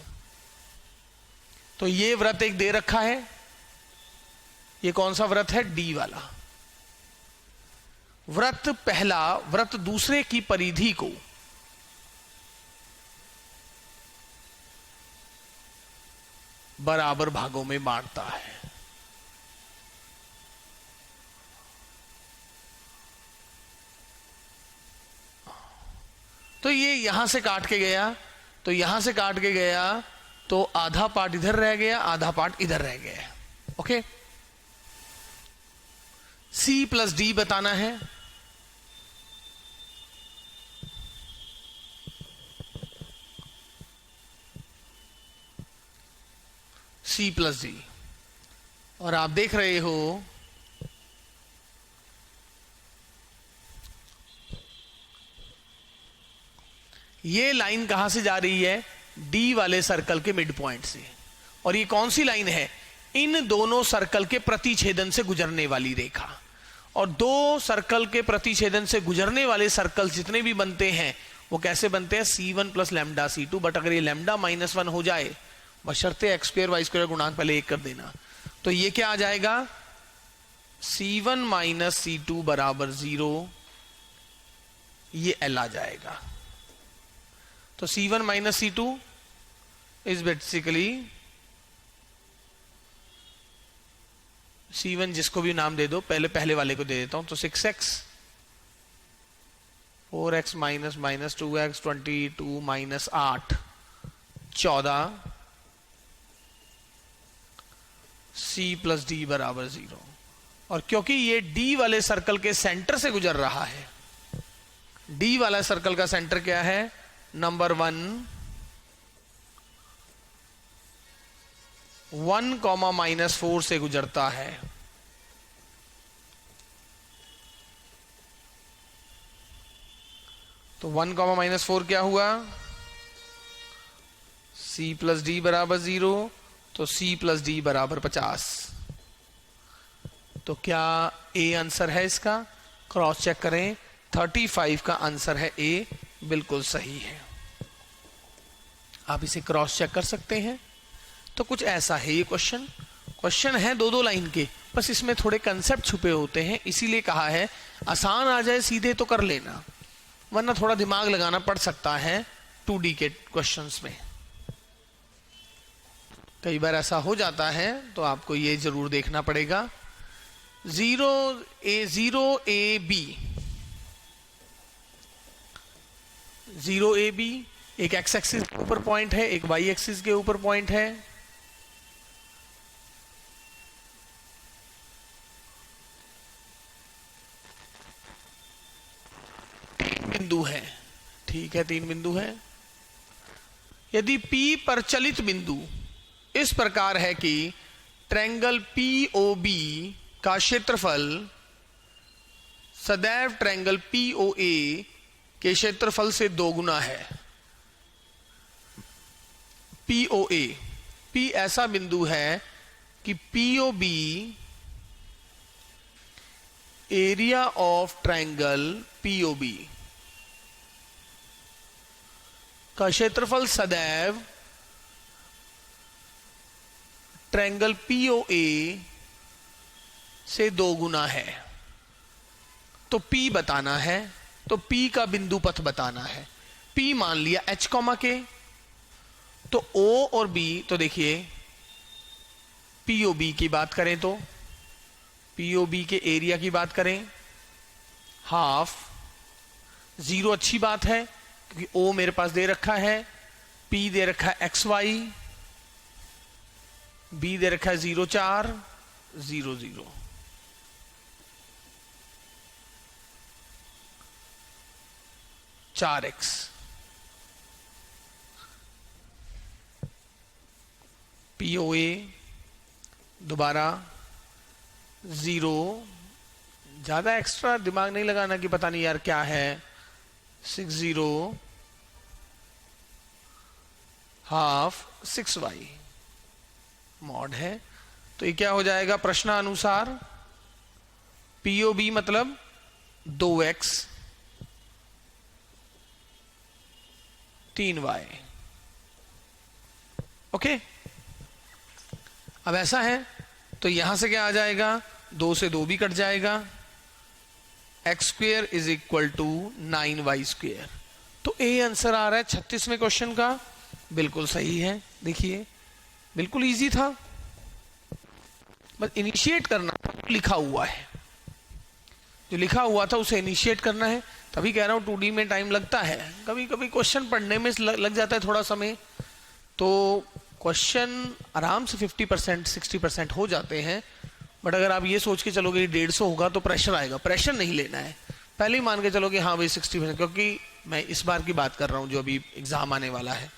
तो ये वृत्त एक दे रखा है। ये कौन सा वृत्त है, डी वाला वृत्त। पहला वृत्त दूसरे की परिधि को बराबर भागों में बांटता है। तो ये यहां से काट के गया, तो यहां से काट के गया तो आधा पार्ट इधर रह गया, आधा पार्ट इधर रह गया। ओके, C प्लस D बताना है। C प्लस D, और आप देख रहे हो ये लाइन कहां से जा रही है? डी वाले सर्कल के मिड पॉइंट से। और ये कौन सी लाइन है? इन दोनों सर्कल के प्रतिच्छेदन से गुजरने वाली रेखा। और दो सर्कल के प्रतिच्छेदन से गुजरने वाले सर्कल जितने भी बनते हैं वो कैसे बनते हैं? C1 plus lambda C2, but अगर ये लैम्डा -1 हो जाए, बशर्ते x स्क्वायर y स्क्वायर गुणांक पहले 1 कर देना, तो ये क्या आ जाएगा? C1 माइनस C2 बराबर 0, ये L आ जाएगा। तो C1 minus C2 is basically C1, जिसको भी नाम दे दो, पहले वाले को दे देता हूं, तो 6x 4x minus minus 2x 22 minus 8 14 C plus D बराबर 0। और क्योंकि ये D वाले सर्कल के सेंटर से गुजर रहा है, D वाला सर्कल का सेंटर क्या है? नंबर 1 1, -4 से गुजरता है। तो 1, -4 क्या हुआ? C प्लस D बराबर 0, तो C प्लस D बराबर 50। तो क्या A आंसर है इसका? क्रॉस चेक करें, 35 का आंसर है A, बिल्कुल सही है। आप इसे क्रॉस चेक कर सकते हैं। तो कुछ ऐसा है ये क्वेश्चन है 2 लाइन के, बस इसमें थोड़े कंसेप्ट छुपे होते हैं, इसीलिए कहा है आसान आ जाए सीधे तो कर लेना, वरना थोड़ा दिमाग लगाना पड़ सकता है 2D के क्वेश्चंस में। कई बार ऐसा हो जाता है, तो आपको ये जरूर देखना पड़ेगा। 0AB एक x एक्सिस के ऊपर पॉइंट है, एक y एक्सिस के ऊपर पॉइंट है। बिंदु है, ठीक है, 3 बिंदु है। यदि P पर चलित बिंदु इस प्रकार है कि ट्रायंगल POB का क्षेत्रफल सदैव ट्रायंगल POA के क्षेत्रफल से 2 गुना है। POA, P ऐसा बिंदु है कि POB area of triangle POB का क्षेत्रफल सदैव ट्रायंगल POA से 2 गुना है। तो P बताना है, तो P का बिंदु पथ बताना है। P मान लिया H, K, तो O और B, तो देखिए POB की बात करें तो POB के एरिया की बात करें, हाफ। 0 अच्छी बात है क्योंकि O मेरे पास दे रखा है, P दे रखा है XY, B दे रखा है 0 4 0 0। x POA दोबारा 0, ज्यादा एक्स्ट्रा दिमाग नहीं लगाना कि पता नहीं यार क्या है। 6 0 हाफ 6y मॉड है। तो ये क्या हो जाएगा प्रश्नानुसार? POB मतलब 2x 3y। ओके, अब ऐसा है तो यहां से क्या आ जाएगा? 2 से 2 भी कट जाएगा, x² is equal to 9y²। तो ए आंसर आ रहा है 36वें क्वेश्चन का, बिल्कुल सही है। देखिए बिल्कुल इजी था, बस इनिशिएट करना लिखा हुआ है। जो लिखा हुआ था उसे इनिशिएट करना है। तभी कह रहा हूँ 2D में टाइम लगता है, कभी कभी क्वेश्चन पढ़ने में लग जाता है थोड़ा समय, तो क्वेश्चन आराम से 50% 60% हो जाते हैं। बट अगर आप ये सोच के चलोगे 150 होगा तो प्रेशर आएगा, प्रेशर नहीं लेना है, पहले ही मान के चलो कि हाँ भाई 60%, क्योंकि मैं इस बार की बात कर रहा हूँ जो अभी एग्जाम आने वाला है।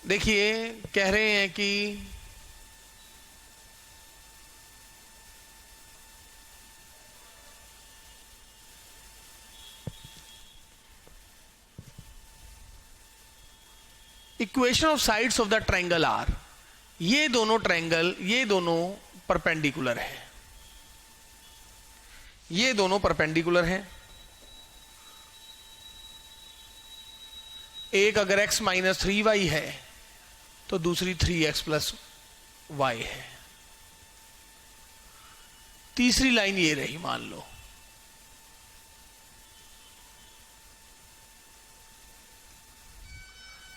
देखिए कह रहे हैं कि equation of sides of the triangle are, ये दोनों ट्रायंगल, ये दोनों परपेंडिकुलर है, ये दोनों परपेंडिकुलर हैं। एक अगर x माइनस 3y है तो दूसरी 3x प्लस y है। तीसरी लाइन ये रही मान लो,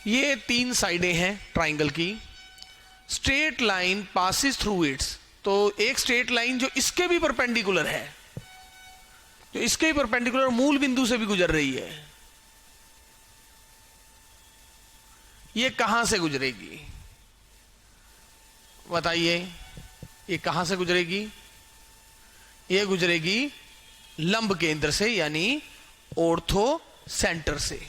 ये 3 साइडें हैं ट्राइंगल की, straight line passes through it's, तो एक स्ट्रेट लाइन जो इसके भी परपेंडिकुलर है, जो इसके भी परपेंडिकुलर मूल बिंदु से भी गुजर रही है, ये कहां से गुजरेगी बताइए? ये कहां से गुजरेगी? ये गुजरेगी लंब केंद्र से, यानी ऑर्थो सेंटर से।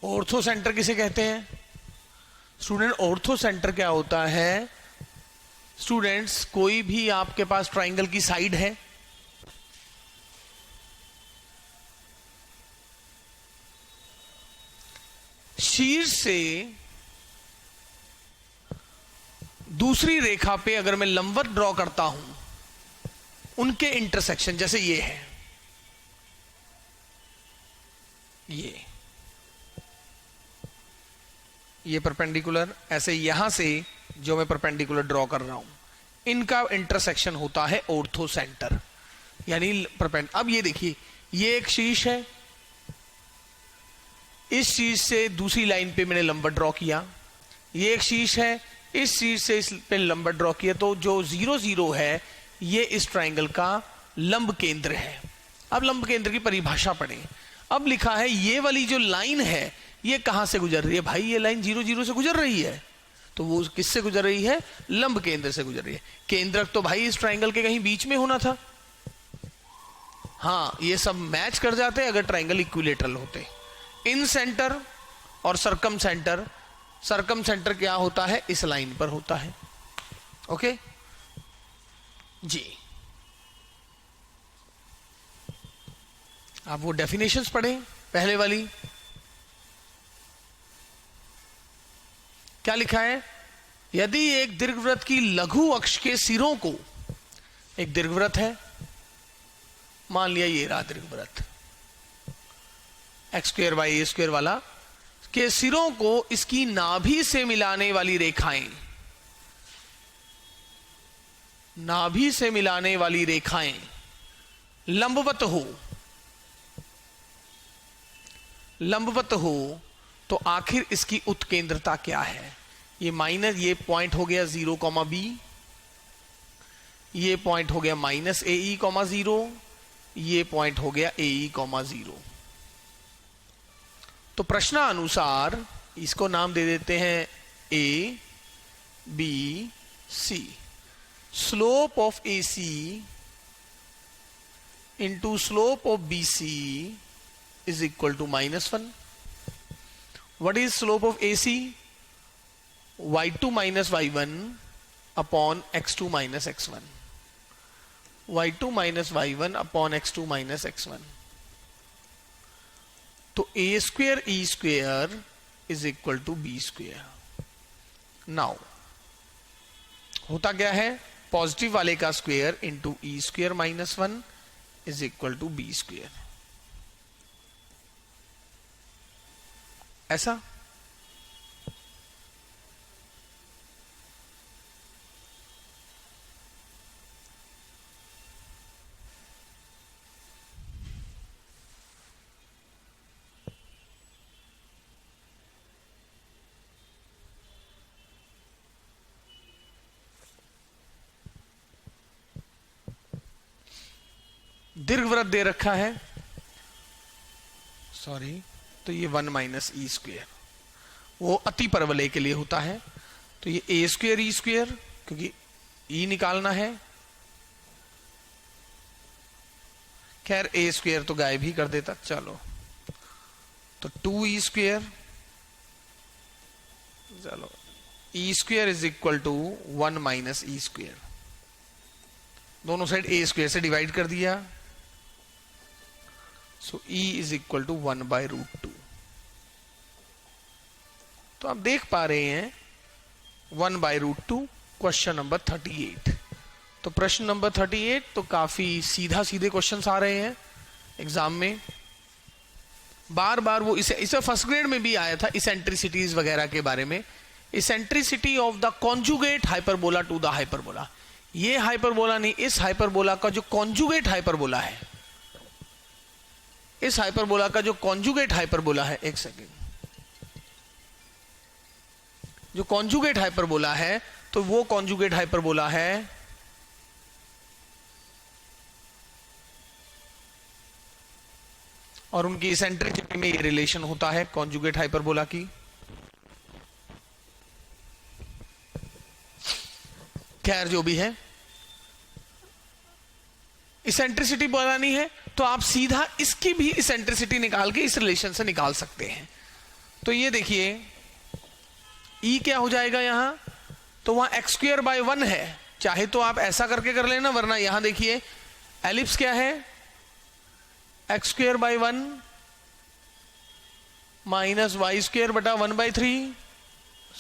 ऑर्थो सेंटर किसे कहते हैं स्टूडेंट? ऑर्थो सेंटर क्या होता है स्टूडेंट्स? कोई भी आपके पास ट्राइंगल की साइड है, शीर्ष से दूसरी रेखा पे अगर मैं लंबवत ड्रॉ करता हूं, उनके इंटरसेक्शन, जैसे ये है, ये परपेंडिकुलर, ऐसे यहां से जो मैं परपेंडिकुलर ड्रॉ कर रहा हूं, इनका इंटरसेक्शन होता है ऑर्थो सेंटर, यानी अब ये देखिए, ये एक शीर्ष है, इस शीर्ष से दूसरी लाइन पे मैंने लंबवत ड्रॉ किया, ये एक शीर्ष है, इस शीर्ष से इस पे लंबवत ड्रॉ किया, तो जो 0 0 है ये इस ट्राइंगल का लंब केंद्र है। अब लंब केंद्र की परिभाषा पढ़ें। अब लिखा है ये वाली जो लाइन है ये कहां से गुजर रही है? भाई ये लाइन 0 0 से गुजर रही है, तो वो किससे गुजर रही है? लंब केंद्र से गुजर रही है। केंद्रक तो भाई इस ट्राइंगल के कहीं बीच में होना था। हाँ, ये सब मैच कर जाते अगर ट्राइंगल इक्विलेटरल होते। इन सेंटर और सरकम सेंटर, सरकम सेंटर क्या होता है? इस लाइन पर होता है। ओके जी, आप वो डेफिनेशंस पढ़ें पहले वाली। क्या लिखा है? यदि एक दीर्घवृत्त की लघु अक्ष के सिरों को, एक दीर्घवृत्त है, मान लिया ये रहा दीर्घवृत्त x² y a² वाला, के सिरों को इसकी नाभि से मिलाने वाली रेखाएं, नाभि से मिलाने वाली रेखाएं लंबवत हो, लंबवत हो, तो आखिर इसकी उत्केंद्रता क्या है? ये माइनस, ये पॉइंट हो गया 0, b, ये पॉइंट हो गया माइनस AE, 0, ये पॉइंट हो गया AE, 0। तो प्रश्नानुसार इसको नाम दे देते हैं A, B, C। Slope of AC into slope of BC is equal to -1. What is slope of AC? y2 minus y1 upon x2 minus x1. y2 minus y1 upon x2 minus x1. तो a square e square is equal to b square. Now होता क्या है? Positive वाले का square into E square minus 1 is equal to B square. ऐसा दीर्घवृत्त दे रखा है, सॉरी, तो ये 1 माइनस ई स्क्वेयर, वो अति परवलय के लिए होता है। तो ये ए स्क्वेयर ई स्क्वेयर, क्योंकि ई निकालना है, खैर ए स्क्वेयर तो गायब ही कर देता, चलो तो 2 ई स्क्वेयर, चलो E square is equal to 1 minus E square, दोनों साइड ए स्क्वेयर से डिवाइड कर दिया, so E is equal to 1 by root 2। तो आप देख पा रहे हैं 1 बाय रूट 2, क्वेश्चन नंबर 38। तो प्रश्न नंबर 38 तो काफी सीधा सीधे क्वेश्चंस आ रहे हैं एग्जाम में, बार बार वो इसे फर्स्ट ग्रेड में भी आया था, इसेंट्रिसिटीज वगैरह के बारे में। Eccentricity of the conjugate hyperbola to the hyperbola, ये हाइपरबोला नहीं, इस हाइपरबोला का जो कॉन्जुगेट हाइपरबोला है, इस हाइपरबोला का जो कॉन्जुगेट हाइपरबोला है, एक सेकेंड, जो कॉन्जुगेट हाइपरबोला है, तो वो कॉन्जुगेट हाइपरबोला है और उनकी इसेंट्रिसिटी में ये रिलेशन होता है कॉन्जुगेट हाइपरबोला की। खैर जो भी है, इसेंट्रिसिटी बोला नहीं है तो आप सीधा इसकी भी इसेंट्रिसिटी निकाल के इस रिलेशन से निकाल सकते हैं। तो ये देखिए ई क्या हो जाएगा यहां, तो वहां एक्स स्क्वेयर बाय 1 है, चाहे तो आप ऐसा करके कर लेना, वरना यहां देखिए एलिप्स क्या है, X square by 1 minus Y square बटा 1/3,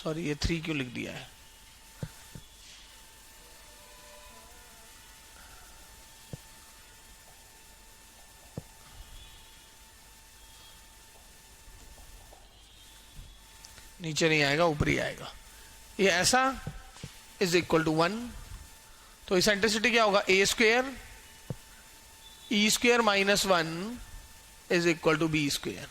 सॉरी ये 3 क्यों लिख दिया है, नीचे नहीं आएगा ऊपर ही आएगा, ये ऐसा इज इक्वल टू 1। तो इसेंट्रिसिटी क्या होगा, A square E square minus 1 is equal to B square,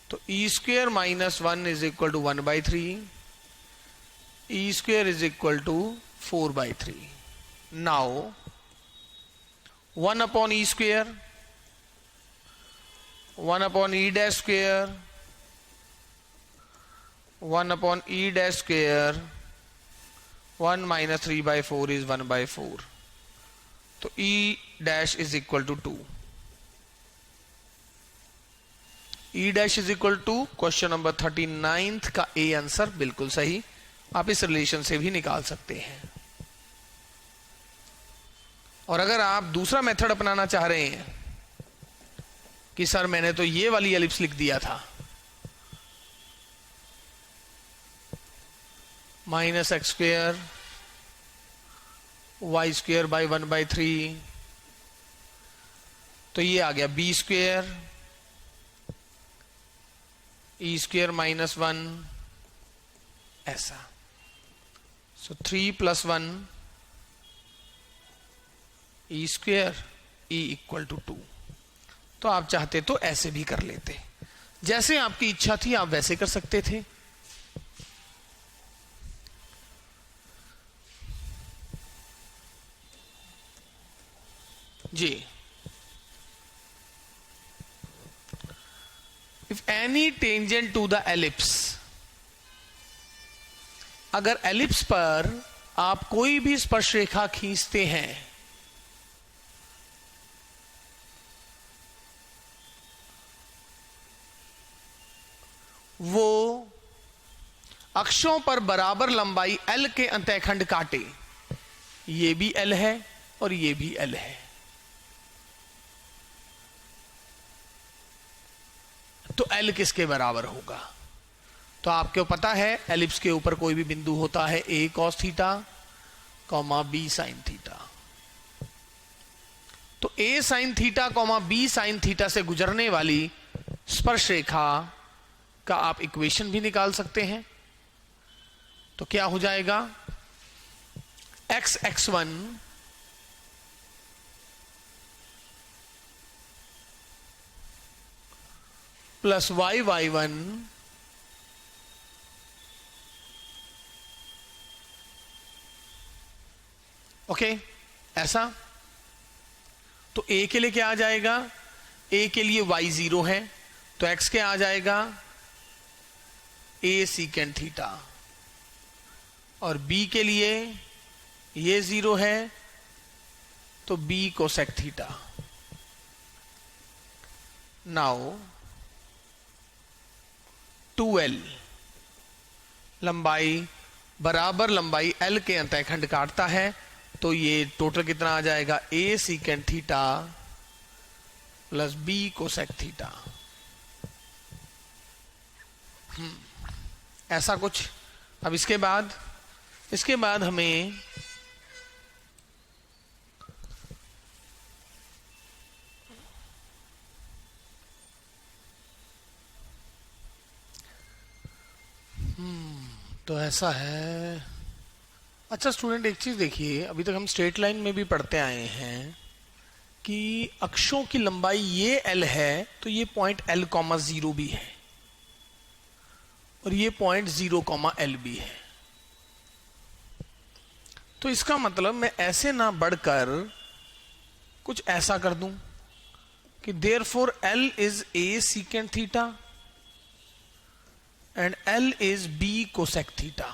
तो E square minus 1 is equal to 1/3, E square is equal to 4/3। Now 1 upon E square, 1 upon E dash square, 1 upon e dash square, 1 minus 3/4 is 1/4, तो e dash is equal to 2, e dash is equal to question number 39 का A answer बिल्कुल सही, आप इस relation से भी निकाल सकते हैं। और अगर आप दूसरा मेथड अपनाना चाह रहे हैं कि सर मैंने तो ये वाली एलिप्स लिख दिया था, minus X square Y square by 1/3, तो ये आ गया B square E square minus 1, ऐसा। So 3 + 1 E square E equal to 2। तो आप चाहते तो ऐसे भी कर लेते, जैसे आपकी इच्छा थी आप वैसे कर सकते थे। जी, if any tangent to the ellipse, अगर एलिप्स पर आप कोई भी स्पर्श रेखा खींचते हैं, वो अक्षों पर बराबर लंबाई L के अंतःखंड काटे, ये भी L है और ये भी L है, तो L किसके बराबर होगा? तो आपको पता है एलिप्स के ऊपर कोई भी बिंदु होता है A cos theta comma B sin theta, तो A sin theta comma B sin theta से गुजरने वाली स्पर्श रेखा का आप इक्वेशन भी निकाल सकते हैं। तो क्या हो जाएगा, x(x1) प्लस y(y1) ओके, ऐसा। तो ए के लिए क्या आ जाएगा, ए के लिए y 0 है तो x क्या आ जाएगा, a सीकेंड थीटा, और b के लिए ये 0 है तो b cosec theta. Now 2l लंबाई बराबर लंबाई l के अंतःखंड काटता है, तो ये टोटल कितना आ जाएगा, a secant theta plus b cosec theta. ऐसा कुछ। अब इसके बाद हमें तो ऐसा है। अच्छा स्टूडेंट, एक चीज देखिए, अभी तक हम स्ट्रेट लाइन में भी पढ़ते आए हैं कि अक्षों की लंबाई ये l है तो ये पॉइंट l, 0 भी है और ये पॉइंट 0, l भी है। तो इसका मतलब मैं ऐसे ना बढ़कर कुछ ऐसा कर दूं कि therefore l is a secant theta and l is b cosec theta.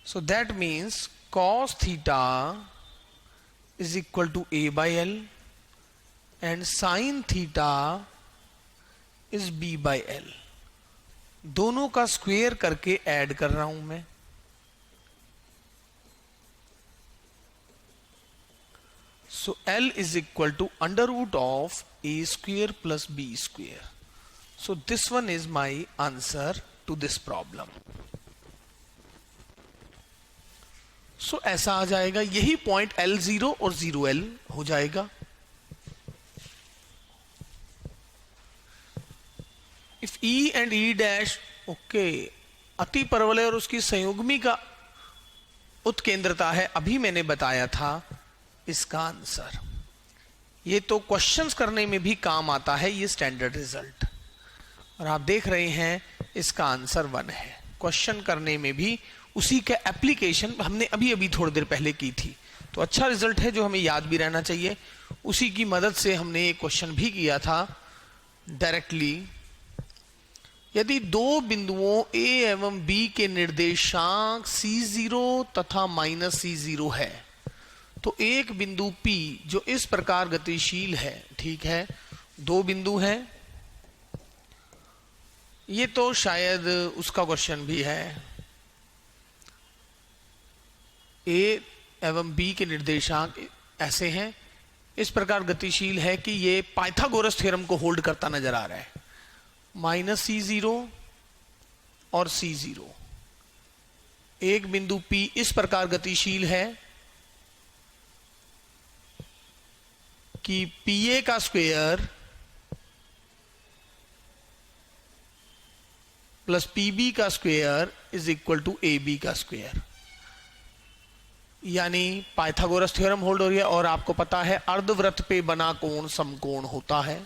So that means cos theta is equal to a by l and sin theta is b by l. दोनों का स्क्वायर करके add कर रहा हूं मैं। So l is equal to under root of a square plus b square. So this one is my answer to this problem. So ऐसा आ जाएगा, यही पॉइंट L0 और 0L हो जाएगा। If E and E dash, okay, अति परवलय और उसकी संयुग्मी का उत्केंद्रता है, अभी मैंने बताया था इसका आंसर। ये तो क्वेश्चंस करने में भी काम आता है ये स्टैंडर्ड रिजल्ट, और आप देख रहे हैं इसका आंसर 1 है। क्वेश्चन करने में भी उसी का एप्लीकेशन हमने अभी अभी थोड़ी देर पहले की थी, तो अच्छा रिजल्ट है जो हमें याद भी रहना चाहिए। उसी की मदद से हमने एक क्वेश्चन भी किया था डायरेक्टली। यदि दो बिंदुओं A एवं B के निर्देशांक C0 तथा -C0 है तो एक बिंदु P जो इस प्रकार गतिशील है, ठीक है, दो बिंदु हैं, ये तो शायद उसका क्वेश्चन भी है। A एवं B के निर्देशांक ऐसे हैं, इस प्रकार गतिशील है कि ये पाइथागोरस थ्योरम को होल्ड करता नजर आ रहा है। -C0 और C0, एक बिंदु P इस प्रकार गतिशील है कि PA का स्क्वायर प्लस PB का square is equal to AB का स्क्वायर, यानी पाइथागोरस थ्योरम होल्ड हो रही है। और आपको पता है अर्धवृत्त पे बना कोण समकोण होता है,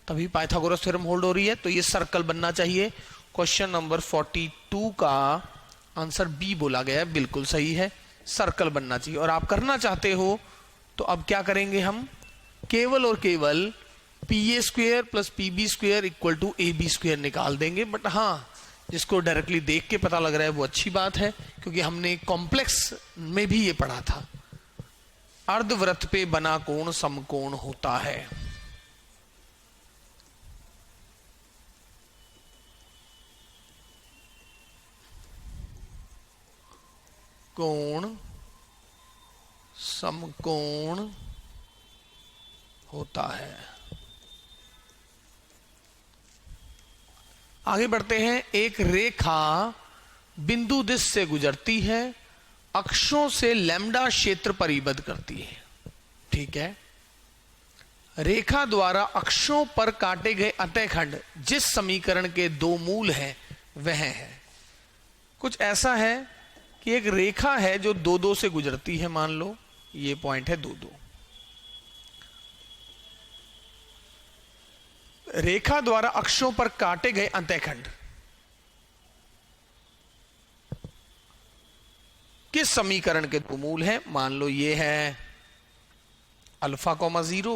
तभी पाइथागोरस थ्योरम होल्ड हो रही है। तो ये सर्कल बनना चाहिए। क्वेश्चन नंबर 42 का आंसर बी बोला गया है, बिल्कुल सही है, सर्कल बनना चाहिए। और आप करना चाहते हो तो अब क्या करेंगे, हम केवल और केवल PA square plus PB square equal to AB square निकाल देंगे। बट हाँ, जिसको डायरेक्टली देख के पता लग रहा है वो अच्छी बात है, क्योंकि हमने कॉम्प्लेक्स में भी ये पढ़ा था, अर्धवृत्त पे बना कोण समकोण होता है। कोण समकोण होता है। आगे बढ़ते हैं। एक रेखा बिंदु दिश से गुजरती है, अक्षों से लैम्डा क्षेत्र परिबद्ध करती है, ठीक है। रेखा द्वारा अक्षों पर काटे गए अतःखंड जिस समीकरण के दो मूल हैं वह है। कुछ ऐसा है कि एक रेखा है जो 2-2 से गुजरती है, मान लो ये पॉइंट है 2-2। रेखा द्वारा अक्षों पर काटे गए अंतःखंड, किस समीकरण के दो मूल हैं? मान लो ये है अल्फा कॉमा 0,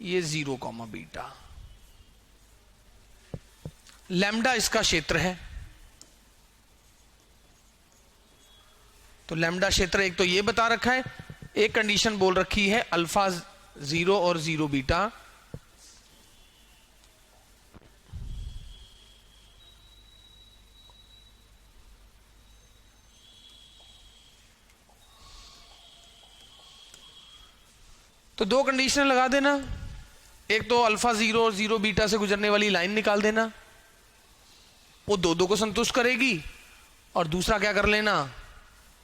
ये 0 कॉमा बीटा। लैम्डा इसका क्षेत्र है, तो लैम्डा क्षेत्र एक तो ये बता रखा है, एक कंडीशन बोल रखी है अल्फा 0 और 0 बीटा। तो दो कंडीशन लगा देना, एक तो अल्फा 0 और 0 बीटा से गुजरने वाली लाइन निकाल देना, वो दो को संतुष्ट करेगी, और दूसरा क्या कर लेना,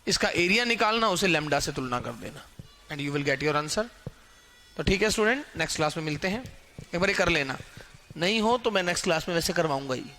इसका एरिया निकालना, उसे लैम्डा से तुलना कर देना, and you will get your answer. तो ठीक है स्टूडेंट, नेक्स्ट क्लास में मिलते हैं। एक बार ये कर लेना, नहीं हो तो मैं नेक्स्ट क्लास में वैसे करवाऊंगा ही।